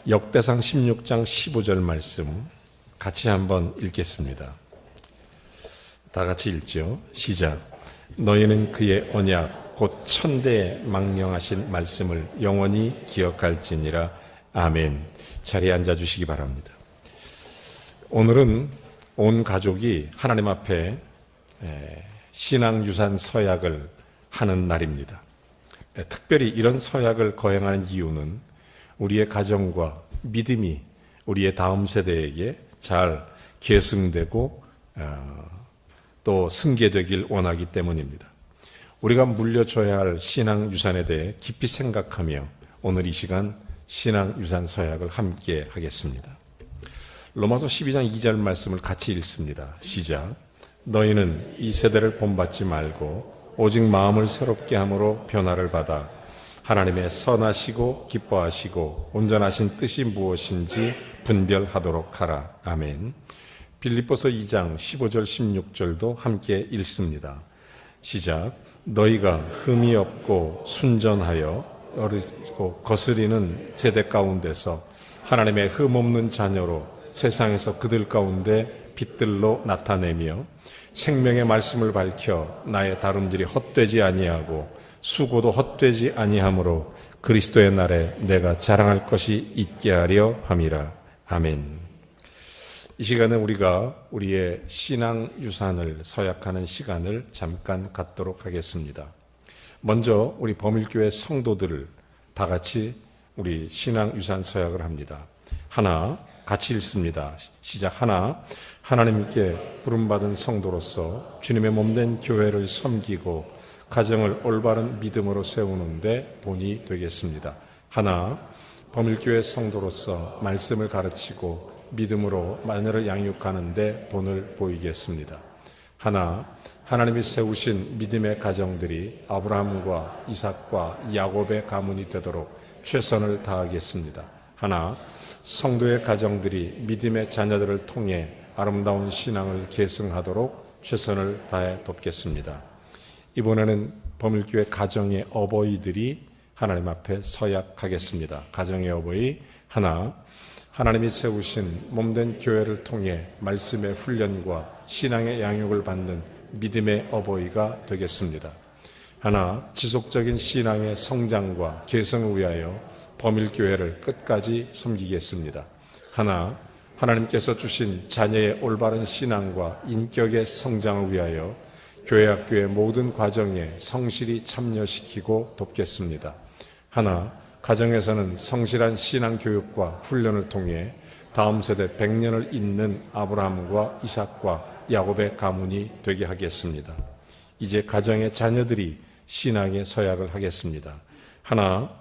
역대상 16장 15절 말씀 같이 한번 읽겠습니다. 다 같이 읽죠. 시작. 너희는 그의 언약 곧 천대에 망령하신 말씀을 영원히 기억할지니라. 아멘. 자리에 앉아주시기 바랍니다. 오늘은 온 가족이 하나님 앞에 신앙유산 서약을 하는 날입니다. 특별히 이런 서약을 거행하는 이유는 우리의 가정과 믿음이 우리의 다음 세대에게 잘 계승되고 또 승계되길 원하기 때문입니다. 우리가 물려줘야 할 신앙유산에 대해 깊이 생각하며 오늘 이 시간 신앙유산 서약을 함께 하겠습니다. 로마서 12장 2절 말씀을 같이 읽습니다. 시작. 너희는 이 세대를 본받지 말고 오직 마음을 새롭게 함으로 변화를 받아 하나님의 선하시고 기뻐하시고 온전하신 뜻이 무엇인지 분별하도록 하라. 아멘. 빌립보서 2장 15절 16절도 함께 읽습니다. 시작. 너희가 흠이 없고 순전하여 어리고 거스리는 세대 가운데서 하나님의 흠 없는 자녀로 세상에서 그들 가운데 빛들로 나타내며 생명의 말씀을 밝혀 나의 다름질이 헛되지 아니하고 수고도 헛되지 아니하므로 그리스도의 날에 내가 자랑할 것이 있게 하려 함이라. 아멘. 이 시간에 우리가 우리의 신앙 유산을 서약하는 시간을 잠깐 갖도록 하겠습니다. 먼저 우리 범일교회 성도들을 다 같이 우리 신앙 유산 서약을 합니다. 하나, 같이 읽습니다. 시작. 하나, 하나님께 부름받은 성도로서 주님의 몸된 교회를 섬기고 가정을 올바른 믿음으로 세우는 데 본이 되겠습니다. 하나, 범일교회 성도로서 말씀을 가르치고 믿음으로 마녀를 양육하는 데 본을 보이겠습니다. 하나, 하나님이 세우신 믿음의 가정들이 아브라함과 이삭과 야곱의 가문이 되도록 최선을 다하겠습니다. 하나, 성도의 가정들이 믿음의 자녀들을 통해 아름다운 신앙을 계승하도록 최선을 다해 돕겠습니다. 이번에는 범일교회 가정의 어버이들이 하나님 앞에 서약하겠습니다. 가정의 어버이 하나, 하나님이 세우신 몸된 교회를 통해 말씀의 훈련과 신앙의 양육을 받는 믿음의 어버이가 되겠습니다. 하나, 지속적인 신앙의 성장과 개성을 위하여 범일교회를 끝까지 섬기겠습니다. 하나, 하나님께서 주신 자녀의 올바른 신앙과 인격의 성장을 위하여 교회 학교의 모든 과정에 성실히 참여시키고 돕겠습니다. 하나, 가정에서는 성실한 신앙 교육과 훈련을 통해 다음 세대 100년을 잇는 아브라함과 이삭과 야곱의 가문이 되게 하겠습니다. 이제 가정의 자녀들이 신앙의 서약을 하겠습니다. 하나,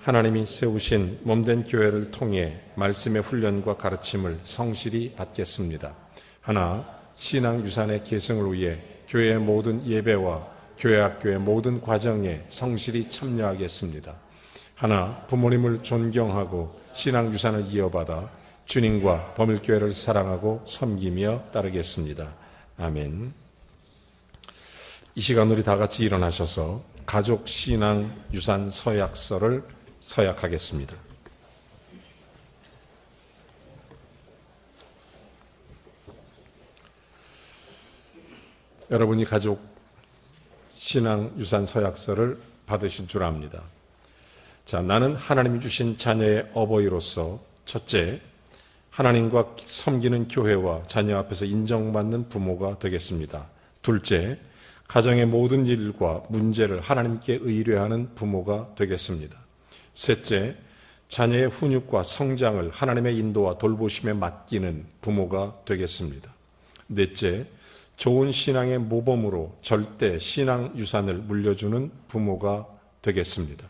하나님이 세우신 몸된 교회를 통해 말씀의 훈련과 가르침을 성실히 받겠습니다. 하나, 신앙 유산의 계승을 위해 교회의 모든 예배와 교회 학교의 모든 과정에 성실히 참여하겠습니다. 하나, 부모님을 존경하고 신앙 유산을 이어받아 주님과 범일교회를 사랑하고 섬기며 따르겠습니다. 아멘. 이 시간 우리 다 같이 일어나셔서 가족 신앙 유산 서약서를 서약하겠습니다. 여러분이 가족 신앙 유산 서약서를 받으신 줄 압니다. 자, 나는 하나님이 주신 자녀의 어버이로서 첫째, 하나님과 섬기는 교회와 자녀 앞에서 인정받는 부모가 되겠습니다. 둘째, 가정의 모든 일과 문제를 하나님께 의뢰하는 부모가 되겠습니다. 셋째, 자녀의 훈육과 성장을 하나님의 인도와 돌보심에 맡기는 부모가 되겠습니다. 넷째, 좋은 신앙의 모범으로 절대 신앙 유산을 물려주는 부모가 되겠습니다.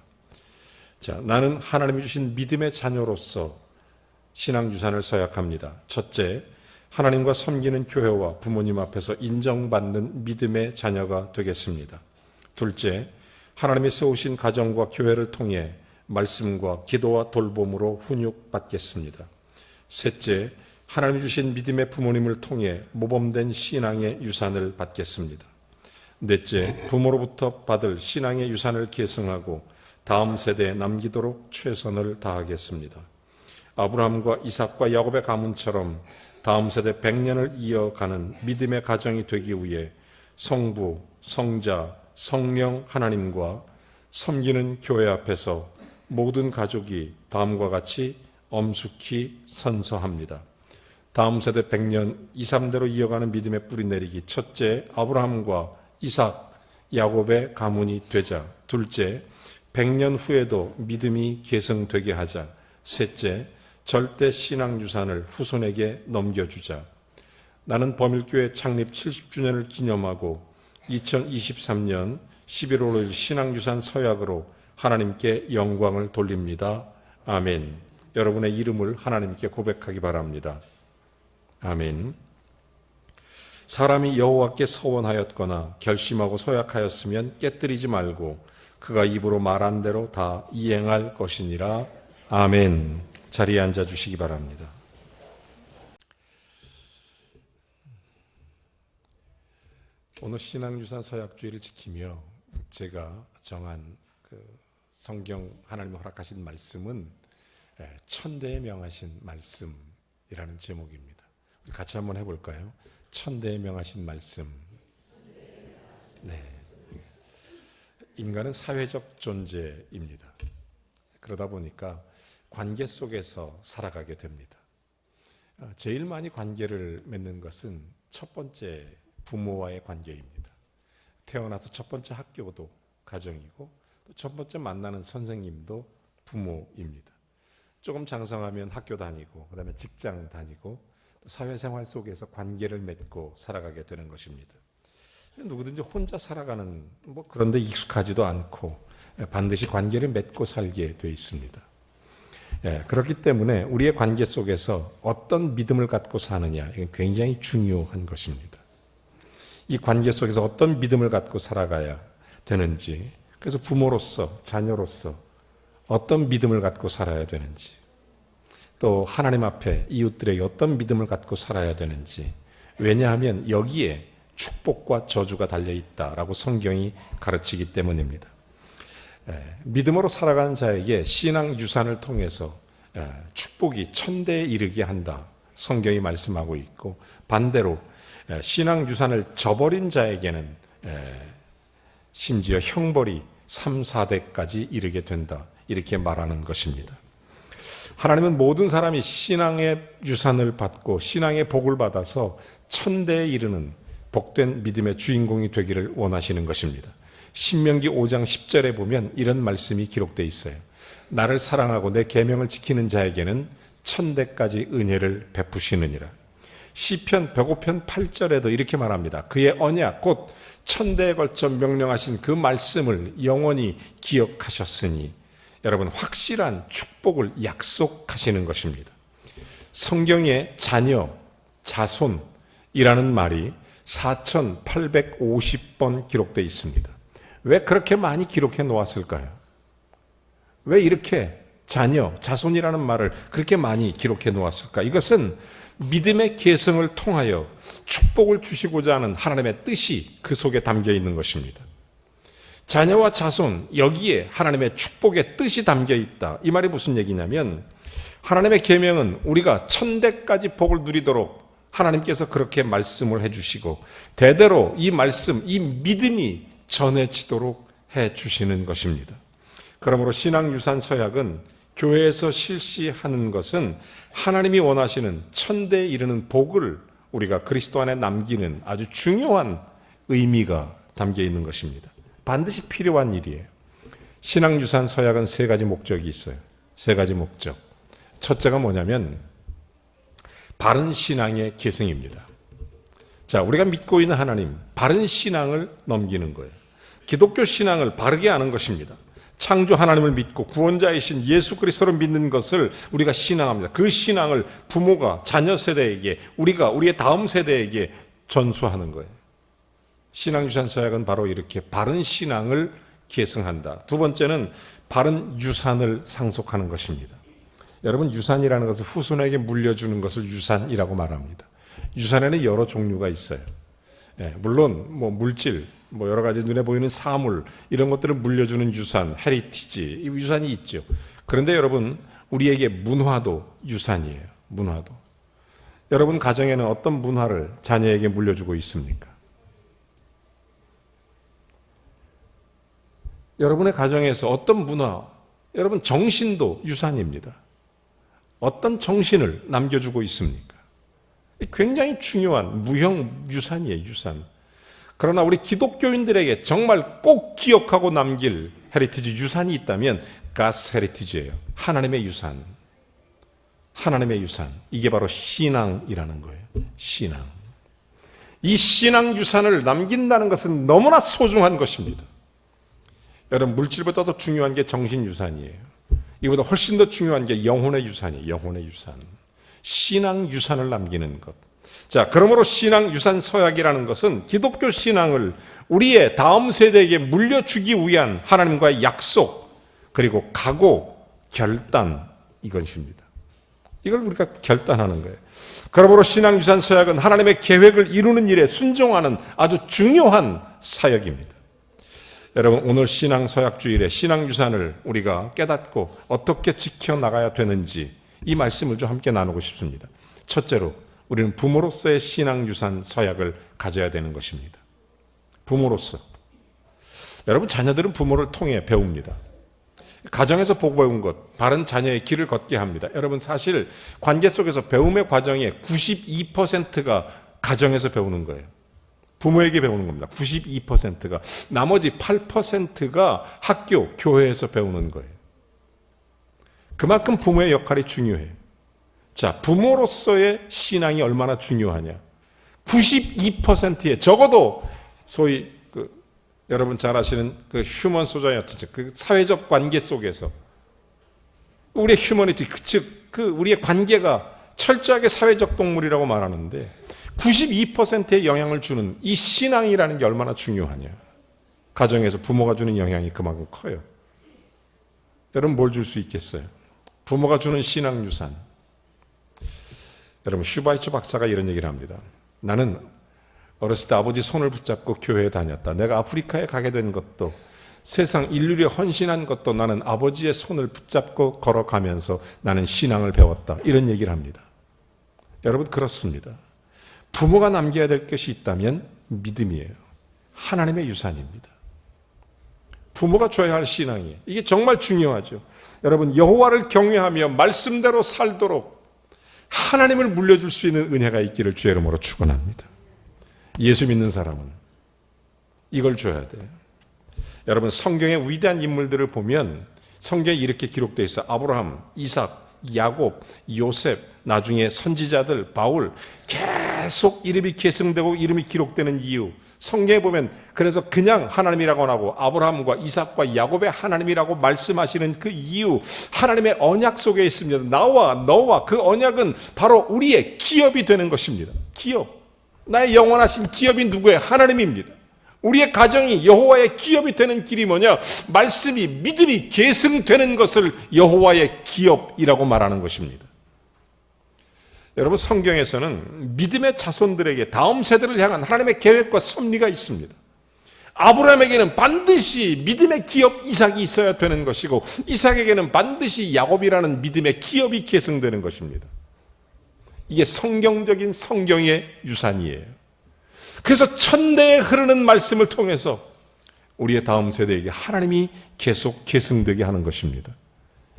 자, 나는 하나님이 주신 믿음의 자녀로서 신앙 유산을 서약합니다. 첫째, 하나님과 섬기는 교회와 부모님 앞에서 인정받는 믿음의 자녀가 되겠습니다. 둘째, 하나님이 세우신 가정과 교회를 통해 말씀과 기도와 돌봄으로 훈육받겠습니다. 셋째, 하나님이 주신 믿음의 부모님을 통해 모범된 신앙의 유산을 받겠습니다. 넷째, 부모로부터 받을 신앙의 유산을 계승하고 다음 세대에 남기도록 최선을 다하겠습니다. 아브라함과 이삭과 야곱의 가문처럼 다음 세대 100년을 이어가는 믿음의 가정이 되기 위해 성부, 성자, 성령 하나님과 섬기는 교회 앞에서 모든 가족이 다음과 같이 엄숙히 선서합니다. 다음 세대 100년 2, 3대로 이어가는 믿음의 뿌리 내리기. 첫째, 아브라함과 이삭, 야곱의 가문이 되자. 둘째, 100년 후에도 믿음이 계승되게 하자. 셋째, 절대 신앙 유산을 후손에게 넘겨주자. 나는 범일교회 창립 70주년을 기념하고 2023년 11월 5일 신앙유산 서약으로 하나님께 영광을 돌립니다. 아멘. 여러분의 이름을 하나님께 고백하기 바랍니다. 아멘. 사람이 여호와께 서원하였거나 결심하고 서약하였으면 깨뜨리지 말고 그가 입으로 말한 대로 다 이행할 것이니라. 아멘. 자리에 앉아 주시기 바랍니다. 오늘 신앙유산 서약주의를 지키며 제가 정한 성경 하나님 허락하신 말씀은 천대에 명하신 말씀이라는 제목입니다. 우리 같이 한번 해볼까요? 천대에 명하신 말씀. 네. 인간은 사회적 존재입니다. 그러다 보니까 관계 속에서 살아가게 됩니다. 제일 많이 관계를 맺는 것은 첫 번째 부모와의 관계입니다. 태어나서 첫 번째 학교도 가정이고 또 첫 번째 만나는 선생님도 부모입니다. 조금 장성하면 학교 다니고 그다음에 직장 다니고 사회생활 속에서 관계를 맺고 살아가게 되는 것입니다. 누구든지 혼자 살아가는 그런데 익숙하지도 않고 반드시 관계를 맺고 살게 되어 있습니다. 그렇기 때문에 우리의 관계 속에서 어떤 믿음을 갖고 사느냐 이건 굉장히 중요한 것입니다. 이 관계 속에서 어떤 믿음을 갖고 살아가야 되는지, 그래서 부모로서 자녀로서 어떤 믿음을 갖고 살아야 되는지, 또 하나님 앞에 이웃들에게 어떤 믿음을 갖고 살아야 되는지, 왜냐하면 여기에 축복과 저주가 달려있다라고 성경이 가르치기 때문입니다. 믿음으로 살아가는 자에게 신앙 유산을 통해서 축복이 천대에 이르게 한다 성경이 말씀하고 있고, 반대로 신앙 유산을 저버린 자에게는 심지어 형벌이 3, 4대까지 이르게 된다 이렇게 말하는 것입니다. 하나님은 모든 사람이 신앙의 유산을 받고 신앙의 복을 받아서 천대에 이르는 복된 믿음의 주인공이 되기를 원하시는 것입니다. 신명기 5장 10절에 보면 이런 말씀이 기록되어 있어요. 나를 사랑하고 내 계명을 지키는 자에게는 천대까지 은혜를 베푸시느니라. 시편 105편 8절에도 이렇게 말합니다. 그의 언약 곧 천대에 걸쳐 명령하신 그 말씀을 영원히 기억하셨으니, 여러분 확실한 축복을 약속하시는 것입니다. 성경에 자녀, 자손이라는 말이 4,850번 기록되어 있습니다. 왜 그렇게 많이 기록해 놓았을까요? 왜 이렇게 자녀, 자손이라는 말을 그렇게 많이 기록해 놓았을까? 이것은 믿음의 계승을 통하여 축복을 주시고자 하는 하나님의 뜻이 그 속에 담겨 있는 것입니다. 자녀와 자손, 여기에 하나님의 축복의 뜻이 담겨 있다. 이 말이 무슨 얘기냐면, 하나님의 계명은 우리가 천대까지 복을 누리도록 하나님께서 그렇게 말씀을 해주시고, 대대로 이 말씀, 이 믿음이 전해지도록 해주시는 것입니다. 그러므로 신앙유산 서약은 교회에서 실시하는 것은 하나님이 원하시는 천대에 이르는 복을 우리가 그리스도 안에 남기는 아주 중요한 의미가 담겨 있는 것입니다. 반드시 필요한 일이에요. 신앙유산 서약은 세 가지 목적이 있어요. 세 가지 목적. 첫째가 뭐냐면 바른 신앙의 계승입니다. 자, 우리가 믿고 있는 하나님, 바른 신앙을 넘기는 거예요. 기독교 신앙을 바르게 아는 것입니다. 창조 하나님을 믿고 구원자이신 예수 그리스도를 믿는 것을 우리가 신앙합니다. 그 신앙을 부모가 자녀 세대에게, 우리가 우리의 다음 세대에게 전수하는 거예요. 신앙유산 서약은 바로 이렇게 바른 신앙을 계승한다. 두 번째는 바른 유산을 상속하는 것입니다. 여러분, 유산이라는 것은 후손에게 물려주는 것을 유산이라고 말합니다. 유산에는 여러 종류가 있어요. 물론 물질, 여러 가지 눈에 보이는 사물, 이런 것들을 물려주는 유산, 헤리티지, 이 유산이 있죠. 그런데 여러분, 우리에게 문화도 유산이에요. 문화도. 여러분 가정에는 어떤 문화를 자녀에게 물려주고 있습니까? 여러분의 가정에서 어떤 문화, 여러분 정신도 유산입니다. 어떤 정신을 남겨주고 있습니까? 굉장히 중요한 무형 유산이에요, 유산. 그러나 우리 기독교인들에게 정말 꼭 기억하고 남길 헤리티지 유산이 있다면 God's heritage예요. 하나님의 유산. 하나님의 유산. 이게 바로 신앙이라는 거예요. 신앙. 이 신앙 유산을 남긴다는 것은 너무나 소중한 것입니다. 여러분 물질보다 더 중요한 게 정신 유산이에요. 이보다 훨씬 더 중요한 게 영혼의 유산이에요. 영혼의 유산. 신앙 유산을 남기는 것. 자, 그러므로 신앙 유산 서약이라는 것은 기독교 신앙을 우리의 다음 세대에게 물려주기 위한 하나님과의 약속, 그리고 각오, 결단, 이것입니다. 이걸 우리가 결단하는 거예요. 그러므로 신앙 유산 서약은 하나님의 계획을 이루는 일에 순종하는 아주 중요한 사역입니다. 여러분 오늘 신앙 서약 주일에 신앙 유산을 우리가 깨닫고 어떻게 지켜나가야 되는지 이 말씀을 좀 함께 나누고 싶습니다. 첫째로 우리는 부모로서의 신앙 유산 서약을 가져야 되는 것입니다. 부모로서. 여러분 자녀들은 부모를 통해 배웁니다. 가정에서 보고 배운 것, 바른 자녀의 길을 걷게 합니다. 여러분 사실 관계 속에서 배움의 과정의 92%가 가정에서 배우는 거예요. 부모에게 배우는 겁니다. 92%가. 나머지 8%가 학교, 교회에서 배우는 거예요. 그만큼 부모의 역할이 중요해요. 자, 부모로서의 신앙이 얼마나 중요하냐. 92%에 적어도 소위 여러분 잘 아시는 그 휴먼 소자였죠. 그 사회적 관계 속에서 우리의 휴머니티, 즉 우리의 관계가 철저하게 사회적 동물이라고 말하는데 92%의 영향을 주는 이 신앙이라는 게 얼마나 중요하냐. 가정에서 부모가 주는 영향이 그만큼 커요. 여러분 뭘 줄 수 있겠어요? 부모가 주는 신앙 유산. 여러분 슈바이처 박사가 이런 얘기를 합니다. 나는 어렸을 때 아버지 손을 붙잡고 교회에 다녔다. 내가 아프리카에 가게 된 것도 세상 인류에 헌신한 것도 나는 아버지의 손을 붙잡고 걸어가면서 나는 신앙을 배웠다. 이런 얘기를 합니다. 여러분 그렇습니다. 부모가 남겨야 될 것이 있다면 믿음이에요. 하나님의 유산입니다. 부모가 줘야 할 신앙이에요. 이게 정말 중요하죠. 여러분 여호와를 경외하며 말씀대로 살도록 하나님을 물려줄 수 있는 은혜가 있기를 주의 이름으로 축원합니다. 예수 믿는 사람은 이걸 줘야 돼요. 여러분 성경의 위대한 인물들을 보면 성경에 이렇게 기록되어 있어요. 아브라함, 이삭, 야곱, 요셉, 나중에 선지자들, 바울 계속 이름이 계승되고 이름이 기록되는 이유. 성경에 보면 그래서 그냥 하나님이라고 안 하고 아브라함과 이삭과 야곱의 하나님이라고 말씀하시는 그 이유, 하나님의 언약 속에 있습니다. 나와 너와 그 언약은 바로 우리의 기업이 되는 것입니다. 기업. 나의 영원하신 기업이 누구예요? 하나님입니다. 우리의 가정이 여호와의 기업이 되는 길이 뭐냐? 말씀이 믿음이 계승되는 것을 여호와의 기업이라고 말하는 것입니다. 여러분 성경에서는 믿음의 자손들에게 다음 세대를 향한 하나님의 계획과 섭리가 있습니다. 아브라함에게는 반드시 믿음의 기업 이삭이 있어야 되는 것이고 이삭에게는 반드시 야곱이라는 믿음의 기업이 계승되는 것입니다. 이게 성경적인 성경의 유산이에요. 그래서 천대에 흐르는 말씀을 통해서 우리의 다음 세대에게 하나님이 계속 계승되게 하는 것입니다.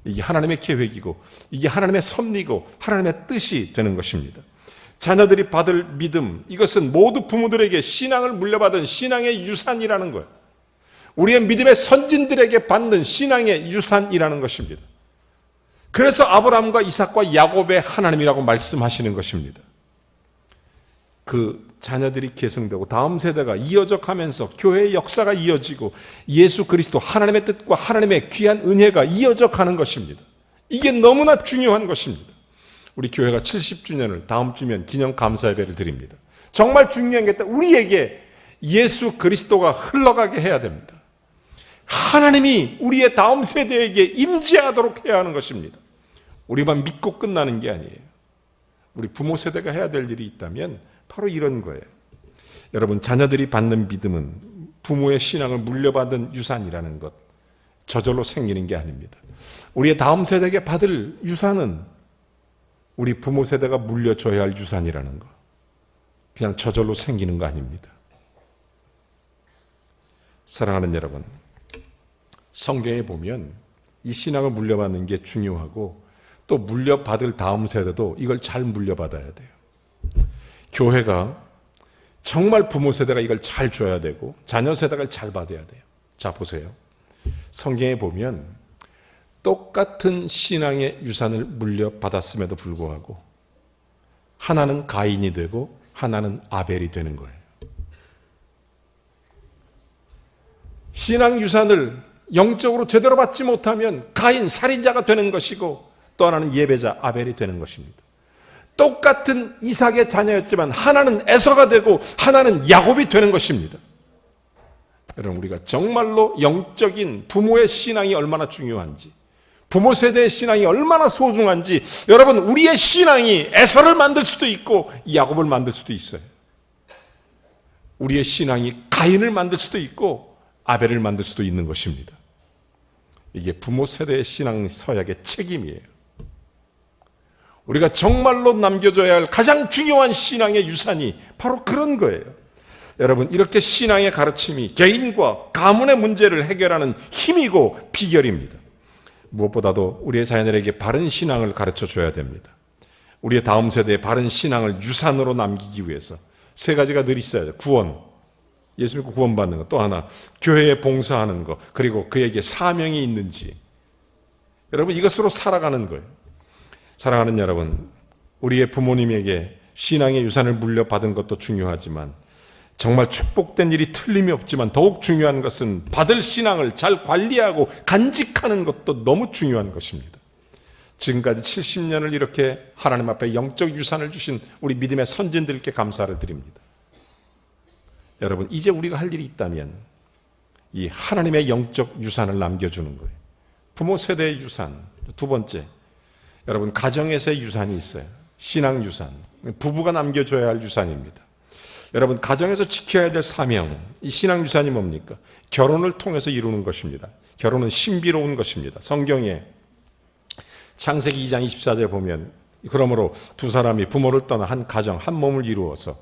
이게 하나님의 계획이고 이게 하나님의 섭리고 하나님의 뜻이 되는 것입니다. 자녀들이 받을 믿음, 이것은 모두 부모들에게 신앙을 물려받은 신앙의 유산이라는 거예요. 우리의 믿음의 선진들에게 받는 신앙의 유산이라는 것입니다. 그래서 아브라함과 이삭과 야곱의 하나님이라고 말씀하시는 것입니다. 그 자녀들이 계승되고 다음 세대가 이어져 가면서 교회의 역사가 이어지고 예수 그리스도 하나님의 뜻과 하나님의 귀한 은혜가 이어져 가는 것입니다. 이게 너무나 중요한 것입니다. 우리 교회가 70주년을 다음 주면 기념 감사 예배를 드립니다. 정말 중요한 게 우리에게 예수 그리스도가 흘러가게 해야 됩니다. 하나님이 우리의 다음 세대에게 임재하도록 해야 하는 것입니다. 우리만 믿고 끝나는 게 아니에요. 우리 부모 세대가 해야 될 일이 있다면 바로 이런 거예요. 여러분 자녀들이 받는 믿음은 부모의 신앙을 물려받은 유산이라는 것. 저절로 생기는 게 아닙니다. 우리의 다음 세대에게 받을 유산은 우리 부모 세대가 물려줘야 할 유산이라는 거. 그냥 저절로 생기는 거 아닙니다. 사랑하는 여러분, 성경에 보면 이 신앙을 물려받는 게 중요하고 또 물려받을 다음 세대도 이걸 잘 물려받아야 돼요. 교회가 정말 부모 세대가 이걸 잘 줘야 되고 자녀 세대가 잘 받아야 돼요. 자, 보세요. 성경에 보면 똑같은 신앙의 유산을 물려받았음에도 불구하고 하나는 가인이 되고 하나는 아벨이 되는 거예요. 신앙 유산을 영적으로 제대로 받지 못하면 가인 살인자가 되는 것이고 또 하나는 예배자 아벨이 되는 것입니다. 똑같은 이삭의 자녀였지만 하나는 에서가 되고 하나는 야곱이 되는 것입니다. 여러분, 우리가 정말로 영적인 부모의 신앙이 얼마나 중요한지, 부모 세대의 신앙이 얼마나 소중한지, 여러분, 우리의 신앙이 에서를 만들 수도 있고 야곱을 만들 수도 있어요. 우리의 신앙이 가인을 만들 수도 있고 아벨을 만들 수도 있는 것입니다. 이게 부모 세대의 신앙 서약의 책임이에요. 우리가 정말로 남겨줘야 할 가장 중요한 신앙의 유산이 바로 그런 거예요. 여러분, 이렇게 신앙의 가르침이 개인과 가문의 문제를 해결하는 힘이고 비결입니다. 무엇보다도 우리의 자녀들에게 바른 신앙을 가르쳐 줘야 됩니다. 우리의 다음 세대에 바른 신앙을 유산으로 남기기 위해서 세 가지가 늘 있어야죠. 구원, 예수 믿고 구원받는 것, 또 하나 교회에 봉사하는 것, 그리고 그에게 사명이 있는지, 여러분, 이것으로 살아가는 거예요. 사랑하는 여러분, 우리의 부모님에게 신앙의 유산을 물려받은 것도 중요하지만 정말 축복된 일이 틀림이 없지만 더욱 중요한 것은 받을 신앙을 잘 관리하고 간직하는 것도 너무 중요한 것입니다. 지금까지 70년을 이렇게 하나님 앞에 영적 유산을 주신 우리 믿음의 선진들께 감사를 드립니다. 여러분, 이제 우리가 할 일이 있다면 이 하나님의 영적 유산을 남겨주는 거예요. 부모 세대의 유산. 두 번째, 여러분, 가정에서의 유산이 있어요. 신앙 유산. 부부가 남겨줘야 할 유산입니다. 여러분, 가정에서 지켜야 될 사명, 이 신앙 유산이 뭡니까? 결혼을 통해서 이루는 것입니다. 결혼은 신비로운 것입니다. 성경에 창세기 2장 24절에 보면 그러므로 두 사람이 부모를 떠나 한 가정, 한 몸을 이루어서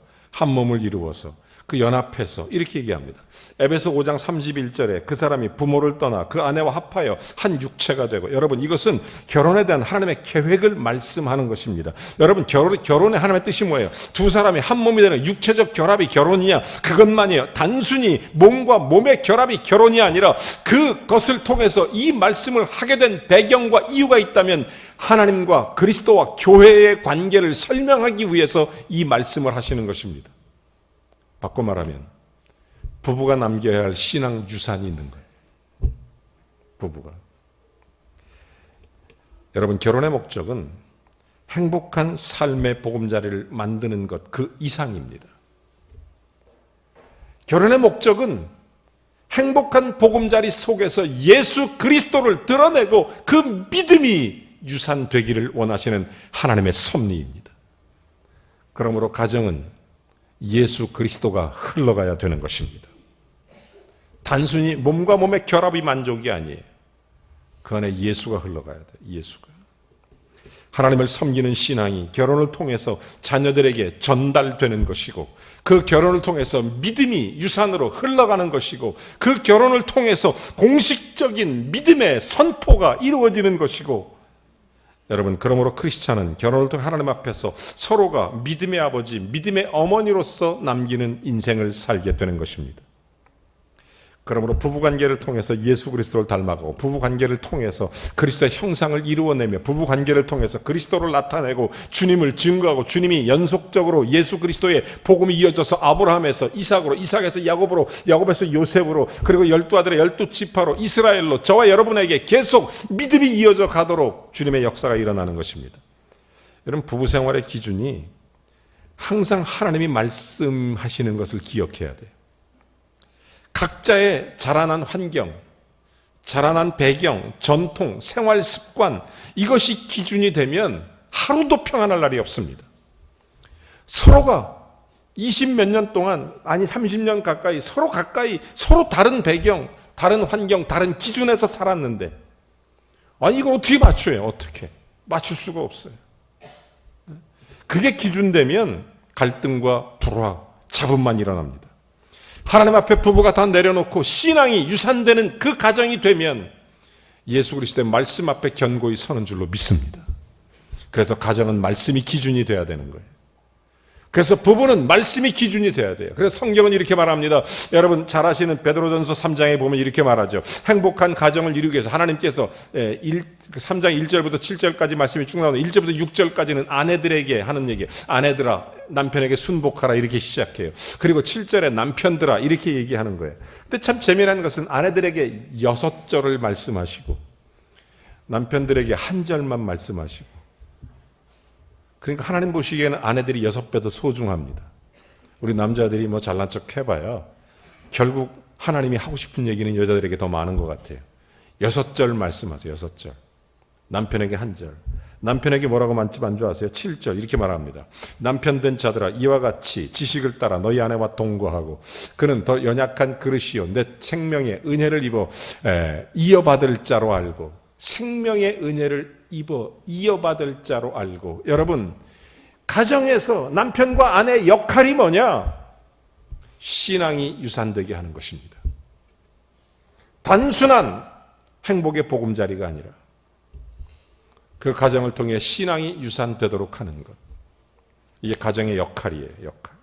그 연합해서 이렇게 얘기합니다. 에베소 5장 31절에 그 사람이 부모를 떠나 그 아내와 합하여 한 육체가 되고, 여러분, 이것은 결혼에 대한 하나님의 계획을 말씀하는 것입니다. 여러분, 결혼의 하나님의 뜻이 뭐예요? 두 사람이 한 몸이 되는 육체적 결합이 결혼이냐? 그것만이에요. 단순히 몸과 몸의 결합이 결혼이 아니라 그것을 통해서 이 말씀을 하게 된 배경과 이유가 있다면 하나님과 그리스도와 교회의 관계를 설명하기 위해서 이 말씀을 하시는 것입니다. 바꿔 말하면 부부가 남겨야 할 신앙 유산이 있는 거예요. 부부가. 여러분, 결혼의 목적은 행복한 삶의 보금자리를 만드는 것 그 이상입니다. 결혼의 목적은 행복한 보금자리 속에서 예수 그리스도를 드러내고 그 믿음이 유산되기를 원하시는 하나님의 섭리입니다. 그러므로 가정은 예수 그리스도가 흘러가야 되는 것입니다. 단순히 몸과 몸의 결합이 만족이 아니에요. 그 안에 예수가 흘러가야 돼요. 예수가. 하나님을 섬기는 신앙이 결혼을 통해서 자녀들에게 전달되는 것이고, 그 결혼을 통해서 믿음이 유산으로 흘러가는 것이고, 그 결혼을 통해서 공식적인 믿음의 선포가 이루어지는 것이고, 여러분, 그러므로 크리스찬은 결혼을 통해 하나님 앞에서 서로가 믿음의 아버지, 믿음의 어머니로서 남기는 인생을 살게 되는 것입니다. 그러므로 부부관계를 통해서 예수 그리스도를 닮아가고, 부부관계를 통해서 그리스도의 형상을 이루어내며, 부부관계를 통해서 그리스도를 나타내고 주님을 증거하고, 주님이 연속적으로 예수 그리스도의 복음이 이어져서 아브라함에서 이삭으로, 이삭에서 야곱으로, 야곱에서 요셉으로, 그리고 12아들의 12지파로 이스라엘로 저와 여러분에게 계속 믿음이 이어져 가도록 주님의 역사가 일어나는 것입니다. 여러분, 부부 생활의 기준이 항상 하나님이 말씀하시는 것을 기억해야 돼요. 각자의 자라난 환경, 자라난 배경, 전통, 생활 습관, 이것이 기준이 되면 하루도 평안할 날이 없습니다. 서로가 20몇 년 동안, 아니 30년 가까이 서로 다른 배경, 다른 환경, 다른 기준에서 살았는데, 아니, 이걸 어떻게 맞춰요? 어떻게? 맞출 수가 없어요. 그게 기준되면 갈등과 불화, 잡음만 일어납니다. 하나님 앞에 부부가 다 내려놓고 신앙이 유산되는 그 가정이 되면 예수 그리스도의 말씀 앞에 견고히 서는 줄로 믿습니다. 그래서 가정은 말씀이 기준이 돼야 되는 거예요. 그래서 부부는 말씀이 기준이 돼야 돼요. 그래서 성경은 이렇게 말합니다. 여러분 잘 아시는 베드로전서 3장에 보면 이렇게 말하죠. 행복한 가정을 이루기 위해서 하나님께서 3장 1절부터 7절까지 말씀이 쭉 나오는 1절부터 6절까지는 아내들에게 하는 얘기예요. 아내들아 남편에게 순복하라 이렇게 시작해요. 그리고 7절에 남편들아 이렇게 얘기하는 거예요. 근데 참 재미난 것은 아내들에게 6절을 말씀하시고 남편들에게 1절만 말씀하시고, 그러니까 하나님 보시기에는 아내들이 6배 더 소중합니다. 우리 남자들이 뭐 잘난 척 해봐야 결국 하나님이 하고 싶은 얘기는 여자들에게 더 많은 것 같아요. 6절 말씀하세요. 6절. 남편에게 1절. 남편에게 뭐라고 만점 안 좋아하세요? 7절 이렇게 말합니다. 남편 된 자들아 이와 같이 지식을 따라 너희 아내와 동거하고 그는 더 연약한 그릇이요 내 생명의 은혜를 입어 이어받을 자로 알고, 생명의 은혜를 입어 이어받을 자로 알고. 여러분 가정에서 남편과 아내의 역할이 뭐냐? 신앙이 유산되게 하는 것입니다. 단순한 행복의 보금자리가 아니라 그 가정을 통해 신앙이 유산되도록 하는 것, 이게 가정의 역할이에요. 역할.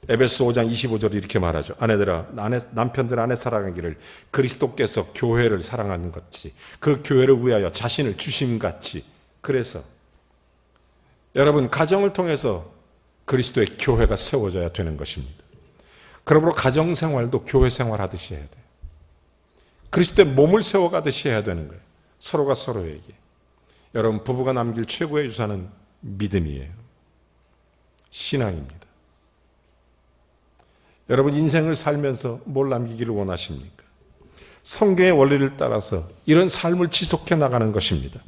에베소 5장 25절 이렇게 말하죠. 아내들아 남편들 아내 사랑하기를 그리스도께서 교회를 사랑하는 것이 그 교회를 위하여 자신을 주심같이. 그래서 여러분 가정을 통해서 그리스도의 교회가 세워져야 되는 것입니다. 그러므로 가정생활도 교회 생활하듯이 해야 돼요. 그리스도의 몸을 세워가듯이 해야 되는 거예요. 서로가 서로에게. 여러분 부부가 남길 최고의 유산은 믿음이에요. 신앙입니다. 여러분 인생을 살면서 뭘 남기기를 원하십니까? 성경의 원리를 따라서 이런 삶을 지속해 나가는 것입니다.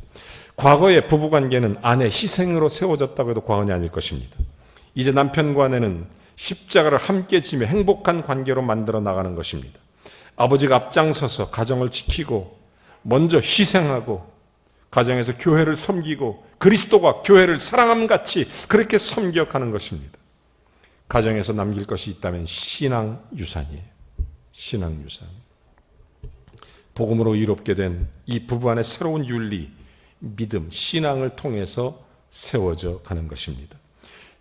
과거의 부부관계는 아내 희생으로 세워졌다고 해도 과언이 아닐 것입니다. 이제 남편과 아내는 십자가를 함께 지며 행복한 관계로 만들어 나가는 것입니다. 아버지가 앞장서서 가정을 지키고 먼저 희생하고 가정에서 교회를 섬기고 그리스도가 교회를 사랑함같이 그렇게 섬겨가는 것입니다. 가정에서 남길 것이 있다면 신앙 유산이에요. 신앙 유산. 복음으로 이롭게 된 이 부부 안의 새로운 윤리, 믿음, 신앙을 통해서 세워져 가는 것입니다.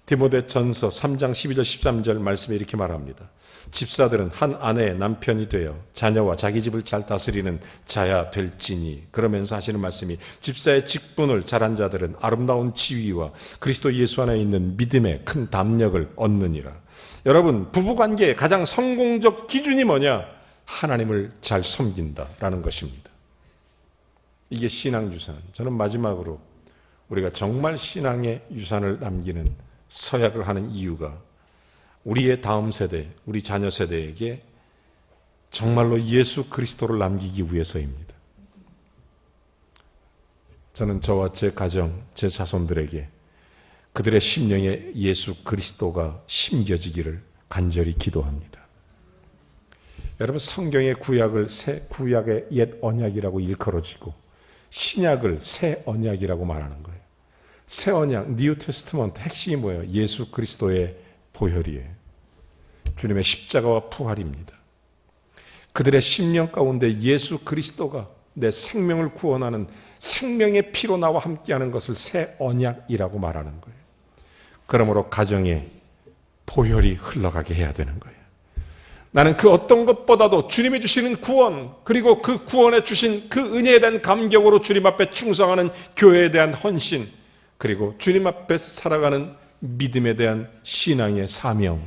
디모데전서 3장 12절 13절 말씀에 이렇게 말합니다. 집사들은 한 아내의 남편이 되어 자녀와 자기 집을 잘 다스리는 자야 될지니. 그러면서 하시는 말씀이 집사의 직분을 잘한 자들은 아름다운 지위와 그리스도 예수 안에 있는 믿음의 큰 담력을 얻느니라. 여러분 부부관계의 가장 성공적 기준이 뭐냐? 하나님을 잘 섬긴다라는 것입니다. 이게 신앙 유산. 저는 마지막으로 우리가 정말 신앙의 유산을 남기는 서약을 하는 이유가 우리의 다음 세대, 우리 자녀 세대에게 정말로 예수 그리스도를 남기기 위해서입니다. 저는 저와 제 가정, 제 자손들에게 그들의 심령에 예수 그리스도가 심겨지기를 간절히 기도합니다. 여러분 성경의 구약을 새 구약의 옛 언약이라고 일컬어지고 신약을 새 언약이라고 말하는 거예요. 새 언약, 뉴 테스트먼트 핵심이 뭐예요? 예수 그리스도의 보혈이에요. 주님의 십자가와 부활입니다. 그들의 심령 가운데 예수 그리스도가 내 생명을 구원하는 생명의 피로 나와 함께하는 것을 새 언약이라고 말하는 거예요. 그러므로 가정에 보혈이 흘러가게 해야 되는 거예요. 나는 그 어떤 것보다도 주님이 주시는 구원, 그리고 그 구원에 주신 그 은혜에 대한 감격으로 주님 앞에 충성하는 교회에 대한 헌신, 그리고 주님 앞에 살아가는 믿음에 대한 신앙의 사명,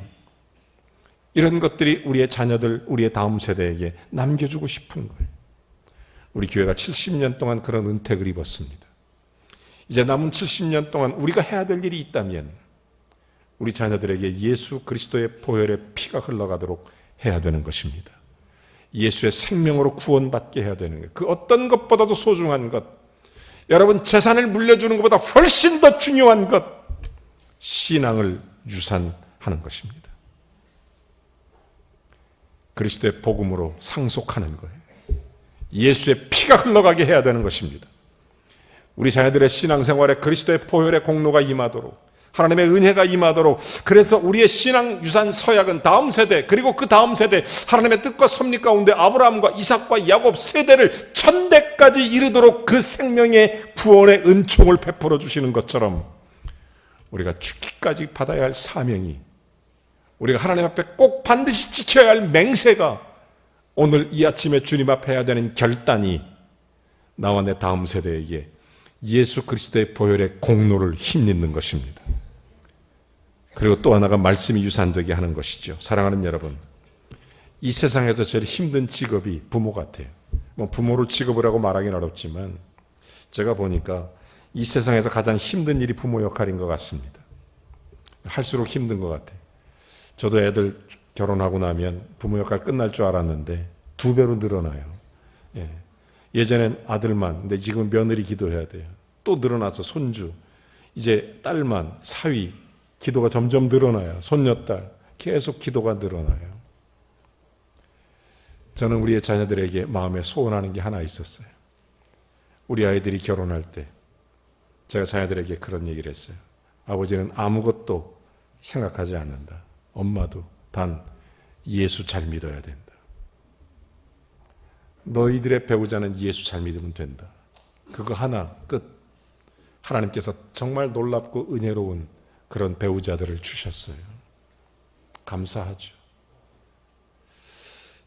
이런 것들이 우리의 자녀들, 우리의 다음 세대에게 남겨주고 싶은 거예요. 우리 교회가 70년 동안 그런 은택을 입었습니다. 이제 남은 70년 동안 우리가 해야 될 일이 있다면 우리 자녀들에게 예수 그리스도의 보혈의 피가 흘러가도록 해야 되는 것입니다. 예수의 생명으로 구원받게 해야 되는 거예요. 그 어떤 것보다도 소중한 것, 여러분 재산을 물려주는 것보다 훨씬 더 중요한 것, 신앙을 유산하는 것입니다. 그리스도의 복음으로 상속하는 거예요. 예수의 피가 흘러가게 해야 되는 것입니다. 우리 자녀들의 신앙생활에 그리스도의 보혈의 공로가 임하도록, 하나님의 은혜가 임하도록, 그래서 우리의 신앙 유산 서약은 다음 세대, 그리고 그 다음 세대, 하나님의 뜻과 섭리 가운데 아브라함과 이삭과 야곱 세대를 1000대까지 이르도록 그 생명의 구원의 은총을 베풀어 주시는 것처럼 우리가 죽기까지 받아야 할 사명이, 우리가 하나님 앞에 꼭 반드시 지켜야 할 맹세가, 오늘 이 아침에 주님 앞에 해야 되는 결단이 나와 내 다음 세대에게 예수 그리스도의 보혈의 공로를 힘입는 것입니다. 그리고 또 하나가 말씀이 유산되게 하는 것이죠. 사랑하는 여러분, 이 세상에서 제일 힘든 직업이 부모 같아요. 부모를 직업을 하고 말하기는 어렵지만 제가 보니까 이 세상에서 가장 힘든 일이 부모 역할인 것 같습니다. 할수록 힘든 것 같아요. 저도 애들 결혼하고 나면 부모 역할 끝날 줄 알았는데 2배로 늘어나요. 예전엔 아들만, 근데 지금 며느리 기도해야 돼요. 또 늘어나서 손주, 이제 딸만, 사위, 기도가 점점 늘어나요. 손녀딸, 계속 기도가 늘어나요. 저는 우리의 자녀들에게 마음에 소원하는 게 하나 있었어요. 우리 아이들이 결혼할 때 제가 자녀들에게 그런 얘기를 했어요. 아버지는 아무것도 생각하지 않는다. 엄마도 단 예수 잘 믿어야 된다. 너희들의 배우자는 예수 잘 믿으면 된다. 그거 하나 끝. 하나님께서 정말 놀랍고 은혜로운 그런 배우자들을 주셨어요. 감사하죠.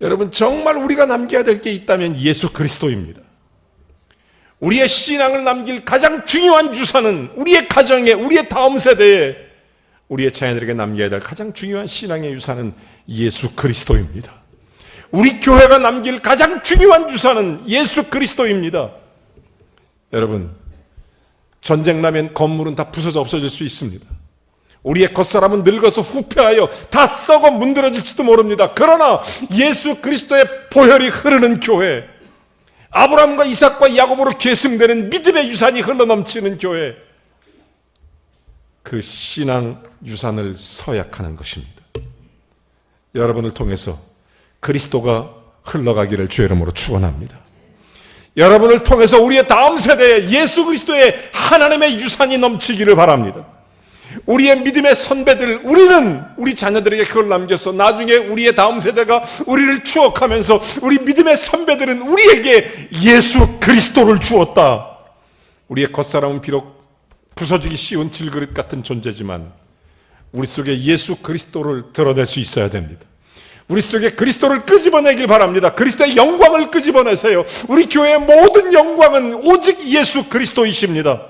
여러분, 정말 우리가 남겨야 될 게 있다면 예수 그리스도입니다. 우리의 신앙을 남길 가장 중요한 유산은 우리의 가정에, 우리의 다음 세대에, 우리의 자녀들에게 남겨야 될 가장 중요한 신앙의 유산은 예수 그리스도입니다. 우리 교회가 남길 가장 중요한 유산은 예수 그리스도입니다. 여러분, 전쟁 나면 건물은 다 부서져 없어질 수 있습니다. 우리의 겉사람은 늙어서 후패하여 다 썩어 문드러질지도 모릅니다. 그러나 예수 그리스도의 보혈이 흐르는 교회, 아브라함과 이삭과 야곱으로 계승되는 믿음의 유산이 흘러넘치는 교회, 그 신앙 유산을 서약하는 것입니다. 여러분을 통해서 그리스도가 흘러가기를 주의 이름으로 축원합니다. 여러분을 통해서 우리의 다음 세대에 예수 그리스도의 하나님의 유산이 넘치기를 바랍니다. 우리의 믿음의 선배들, 우리는 우리 자녀들에게 그걸 남겨서 나중에 우리의 다음 세대가 우리를 추억하면서 우리 믿음의 선배들은 우리에게 예수 그리스도를 주었다. 우리의 겉사람은 비록 부서지기 쉬운 질그릇 같은 존재지만 우리 속에 예수 그리스도를 드러낼 수 있어야 됩니다. 우리 속에 그리스도를 끄집어내길 바랍니다. 그리스도의 영광을 끄집어내세요. 우리 교회의 모든 영광은 오직 예수 그리스도이십니다.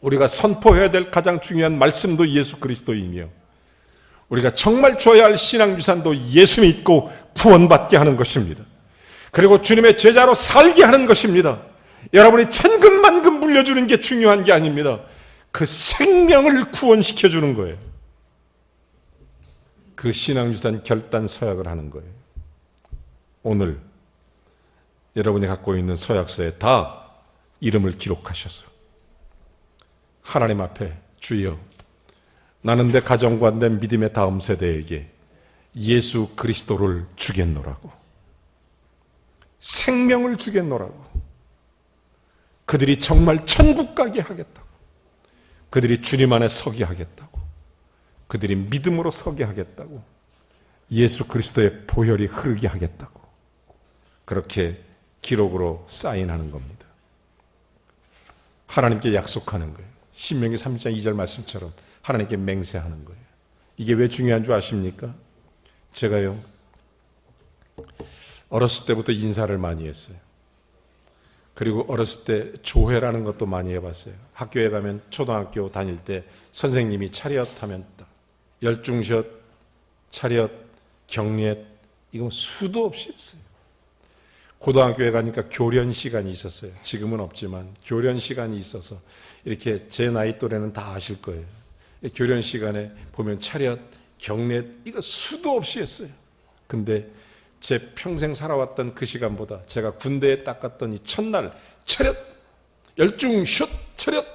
우리가 선포해야 될 가장 중요한 말씀도 예수 그리스도이며, 우리가 정말 줘야 할 신앙 유산도 예수 믿고 구원받게 하는 것입니다. 그리고 주님의 제자로 살게 하는 것입니다. 여러분이 천금만금 물려주는 게 중요한 게 아닙니다. 그 생명을 구원시켜 주는 거예요. 그 신앙 유산 결단 서약을 하는 거예요. 오늘 여러분이 갖고 있는 서약서에 다 이름을 기록하셔서 하나님 앞에, 주여, 나는 내 가정과 내 믿음의 다음 세대에게 예수 그리스도를 주겠노라고, 생명을 주겠노라고, 그들이 정말 천국 가게 하겠다고, 그들이 주님 안에 서게 하겠다고, 그들이 믿음으로 서게 하겠다고, 예수 그리스도의 보혈이 흐르게 하겠다고, 그렇게 기록으로 사인하는 겁니다. 하나님께 약속하는 거예요. 신명기 3장 2절 말씀처럼 하나님께 맹세하는 거예요. 이게 왜 중요한 줄 아십니까? 제가요, 어렸을 때부터 인사를 많이 했어요. 그리고 어렸을 때 조회라는 것도 많이 해봤어요. 학교에 가면, 초등학교 다닐 때 선생님이 차렷 하면 열중샷, 차렷, 경례, 이거 수도 없이 했어요. 고등학교에 가니까 교련 시간이 있었어요. 지금은 없지만 교련 시간이 있어서 이렇게 제 나이 또래는 다 아실 거예요. 교련 시간에 보면 차렷, 경례, 이거 수도 없이 했어요. 근데 제 평생 살아왔던 그 시간보다 제가 군대에 딱 갔더니 첫날 차렷, 열중샷, 차렷,